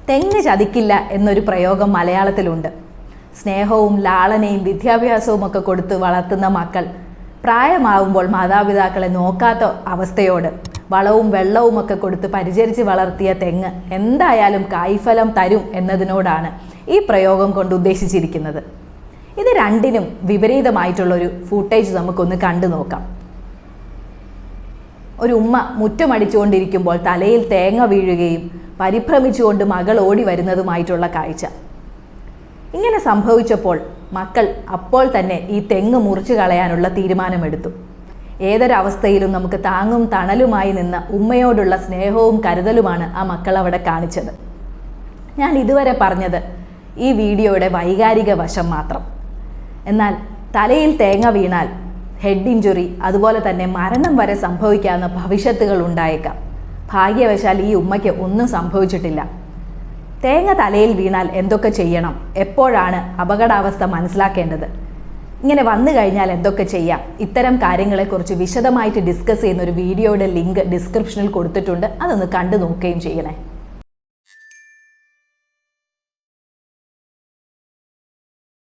തെങ്ങ് ചതിക്കില്ല എന്നൊരു പ്രയോഗം മലയാളത്തിലുണ്ട്. സ്നേഹവും ലാളനയും വിദ്യാഭ്യാസവും ഒക്കെ കൊടുത്ത് വളർത്തുന്ന മക്കൾ പ്രായമാവുമ്പോൾ മാതാപിതാക്കളെ നോക്കാത്ത അവസ്ഥയോട് വളവും വെള്ളവും ഒക്കെ കൊടുത്ത് പരിചരിച്ച് വളർത്തിയ തെങ്ങ് എന്തായാലും കായ്ഫലം തരും എന്നതിനോടാണ് ഈ പ്രയോഗം കൊണ്ട് ഉദ്ദേശിച്ചിരിക്കുന്നത്. ഇത് രണ്ടിനും വിപരീതമായിട്ടുള്ളൊരു ഫൂട്ടേജ് നമുക്കൊന്ന് കണ്ടു നോക്കാം. ഒരു ഉമ്മ മുറ്റമടിച്ചുകൊണ്ടിരിക്കുമ്പോൾ തലയിൽ തേങ്ങ വീഴുകയും പരിഭ്രമിച്ചുകൊണ്ട് മകൾ ഓടി വരുന്നതുമായിട്ടുള്ള കാഴ്ച. ഇങ്ങനെ സംഭവിച്ചപ്പോൾ മക്കൾ അപ്പോൾ തന്നെ ഈ തെങ്ങ് മുറിച്ചു കളയാനുള്ള തീരുമാനമെടുത്തു. ഏതൊരവസ്ഥയിലും നമുക്ക് താങ്ങും തണലുമായി നിന്ന ഉമ്മയോടുള്ള സ്നേഹവും കരുതലുമാണ് ആ മക്കൾ അവിടെ കാണിച്ചത്. ഞാൻ ഇതുവരെ പറഞ്ഞത് ഈ വീഡിയോയുടെ വൈകാരിക വശം മാത്രം. എന്നാൽ തലയിൽ തേങ്ങ വീണാൽ ഹെഡ് ഇഞ്ചുറി, അതുപോലെ തന്നെ മരണം വരെ സംഭവിക്കാവുന്ന ഭവിഷ്യത്തുകൾ ഉണ്ടായേക്കാം. ഭാഗ്യവശാൽ ഈ ഉമ്മയ്ക്ക് ഒന്നും സംഭവിച്ചിട്ടില്ല. തേങ്ങ തലയിൽ വീണാൽ എന്തൊക്കെ ചെയ്യണം, എപ്പോഴാണ് അപകടാവസ്ഥ മനസ്സിലാക്കേണ്ടത്, ഇങ്ങനെ വന്നു കഴിഞ്ഞാൽ എന്തൊക്കെ ചെയ്യാം, ഇത്തരം കാര്യങ്ങളെക്കുറിച്ച് വിശദമായിട്ട് ഡിസ്കസ് ചെയ്യുന്ന ഒരു വീഡിയോയുടെ ലിങ്ക് ഡിസ്ക്രിപ്ഷനിൽ കൊടുത്തിട്ടുണ്ട്. അതൊന്ന് കണ്ടു നോക്കുകയും ചെയ്യണേ.